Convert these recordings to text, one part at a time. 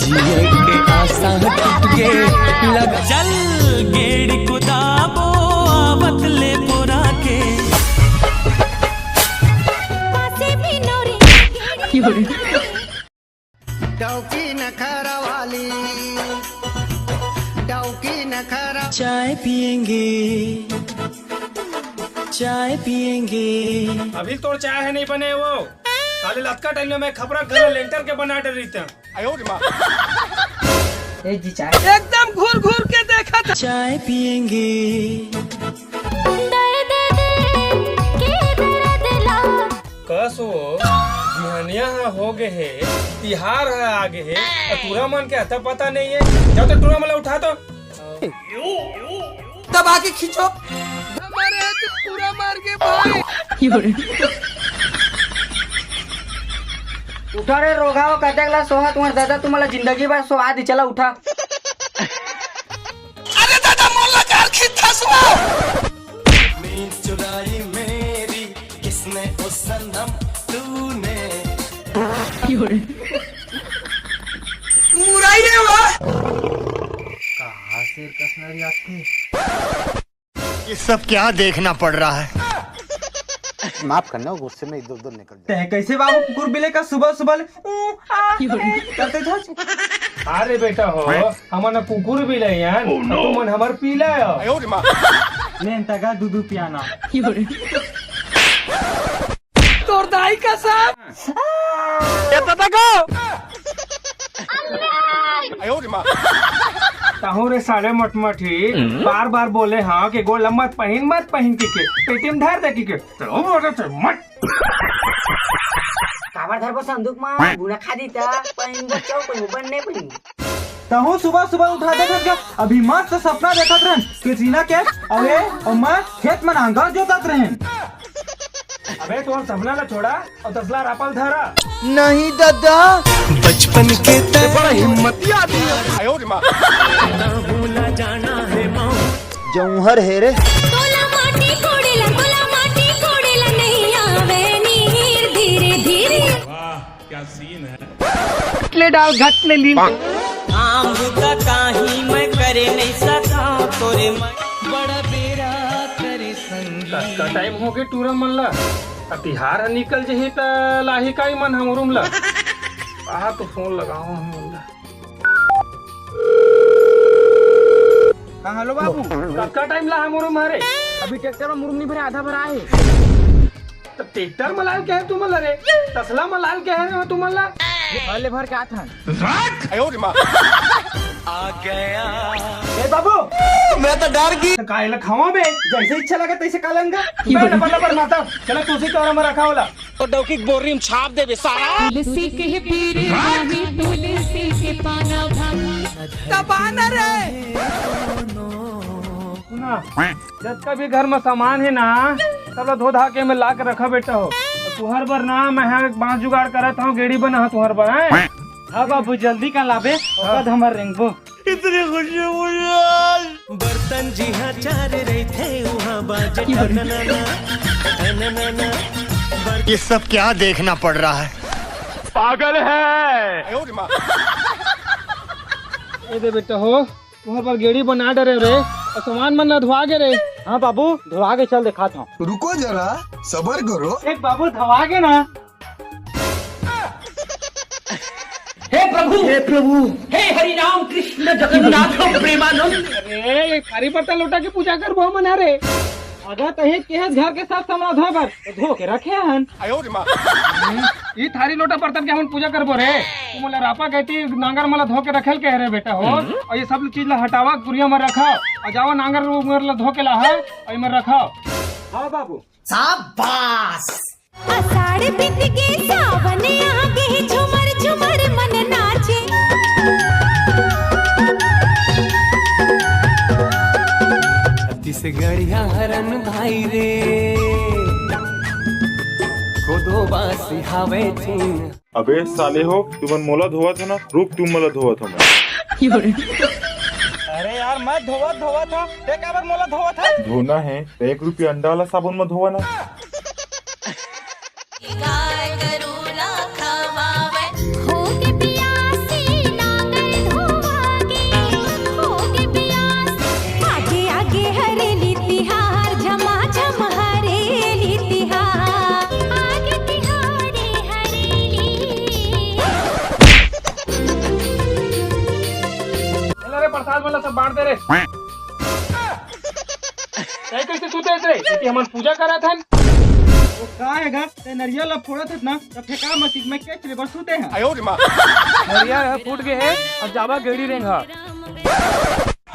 जिए के आशा टूट गे लग चल गेड़ी कुदाबो आवत ले पोरा के डौकी नखरा वाली डौकी नखरा। चाय पियेंगे अभी तो चाय है नहीं बने वो खाली लटका टाइम में खबरा घर लेंटर के बना डर रही थी। जी चाय एकदम घूर घूर के देखा था। चाय पियेंगे कसो बिहानिया हो गए है तिहार है आगे है और टूरा मन के हथा पता नहीं है। जाओ तो टूरा मला उठा तो तब आके खींचो हमारे हाथ पूरा मार के भाई। उठा रे रोगाओ कटेगला सोहा तुम्हारे दादा तुम्हाला जिंदगी भर सोहा दी चला उठा। अरे दादा मोला कार खींचा सुना नींद चुराई मेरी किसने ओ सनम तूने मुराई रे वाह कहाँ से कसनरी आती। ये सब क्या देखना पड़ रहा है। माफ करना गुस्से में इधर उधर निकल जाए। कैसे बाबू कुकुर बिले का सुबह सुबह करते थे। अरे बेटा हो हमारा कुकुर भी ले यार तू मन हमार पीला है लेन तगा दूधू पियाना तोर दाई का साथ ये पता को ताहू रे साढ़े मटमठी बार बार बोले हाँ कि गोल मत पहन के पेटीएम धार दे के तो मत काबर धर पर संदूक में गुना खा दीता पहन बचाओ कोई बनने कोई तहु सुबह सुबह उठा दे क्या अभी मस्त सपना देखत रहन कि सीना के अरे अम्मा खेत में नांगर जोतत रहन। अबे तो सपना ला छोड़ा और तसला रापल धरा नहीं दादा बचपन के बड़ा हिम्मती आदमी है। भूला जाना है जौहर है रे तोला माटी कोड़ेला नहीं आवे नीर धीरे धीरे। क्या सीन है। ले डाल घट ले ली आम का काही मैं करे नहीं सका तोरे मन बड़ा बेरा करे संगी। का टाइम हो गए टूरम मन ला तिहार निकल जही त लाही का मन हमरुम ला आहा तो फोन लगाओ हम ला। हेलो बाबू का टाइम ला हमरुम हरे अभी ट्रैक्टर में मुरुम नहीं भरे आधा भरा है। तो ट्रैक्टर मलाल के है तुम ला रे तसला मलाल के है तुम ला पहले भर के आता आ गया ए बाबू मैं तो डर गई। काहे ला खावा बे जैसे इच्छा लगा तैसे कालेंगा पर माता चला तुसी का में रखा होला तो डौकी बोरी में छाप दे सारा। तुलसी के पीर भाभी तुलसी के पाना भाभी दबाना रे सुना जब का भी घर में सामान है ना सब धो धा के में ला के रखा बेटा हो तुहर बर ना मैं बांस जुगाड़ करत हूँ गेड़ी बना तुहर बर है। हाँ बाबू जल्दी का लाबे और हमारे रेंगबो इतनी खुशी मुझे बर्तन जी हाँ चार रहे थे वहाँ बाजे ये सब क्या देखना पड़ रहा है। पागल है ये दे बेटा हो तुहर पर गेड़ी बना डरे रे और सामान मन न धुआ गे रे। हाँ बाबू धोवा के चल दिखाता हूँ। रुको जरा सबर करो। एक बाबू धवा के ना। हे प्रभु हे हरि राम कृष्ण जगन्नाथ प्रेमानंद। अरे खारी पत्ता लौटा के पूजा कर बहु मना रे अगर तहे के घर के साथ समरा धोकर धो के रखे हन। ये थारी लोटा बर्तन के हम पूजा करबो रे तू मोला रापा कहती नांगर मला धो के रखेल के रे बेटा हो और ये सब चीज ला हटावा कुरिया में रखा और जावा नांगर उंगर ला धो के ला है और में रखा। हाँ बाबू शाबाश। आषाढ़ बीत के सावन आ गए झुमर झुमर मन नाचे। से गड़िया हरन भाई रे खुदो बासी हावे थीन। अबे साले हो तुमन मोला धोवा था ना रुक तुम मला धोवा था मैं। अरे यार मैं धोवा था एक बार मोला धोवा था। धोना है तो 1 रुपया अंडा वाला साबुन में धोवा ना। गाय गरुला खवावे हो के पियासी नांगर प्रसाद वाला सब बांट दे रे कैसे सुते रे कि हमन पूजा करा था वो का हैगा ते नरियल अब फोड़त है ना तो फेंका मसीक में के चले बरसुते हैं नरिया फूट गए है अब जावा गेड़ी रेंगा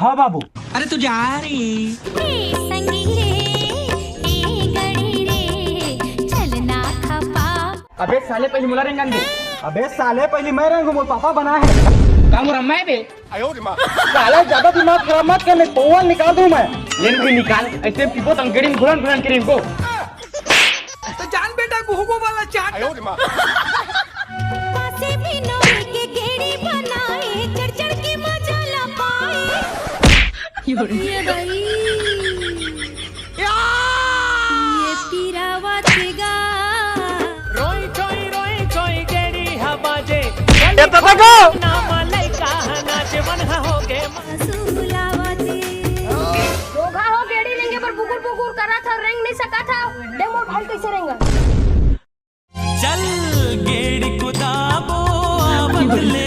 हां बाबू अरे तू जा रही संगी रे ए गड़ी रे चलना खपा। अबे साले पहले मुला रेंगा दे अबे साले पहले मैं रंग मोर पापा बना है काम रम्मा बे साला ज्यादा दिमाग खराब मत कर, मैं पौवा निकाल दूं मैं। लेन भी निकाल ऐसे पीपो तंगड़ी में घुरन घुरन करी इनको पासे भी नोई के घेड़ी बनाए चढ़ चढ़ के मजा ला पाए ये भाई ये पीरावा तेगा रोई चोई गेड़ी हबाजे नाम लइका नाच मन हो गे सुलावा ते धोखा हो गेड़ी लेंगे पर बुकुर बुकुर करा था रेंग नहीं सका था डेमो भाई कैसे रहेंगा। चल गेड़ी कुदाबो बदले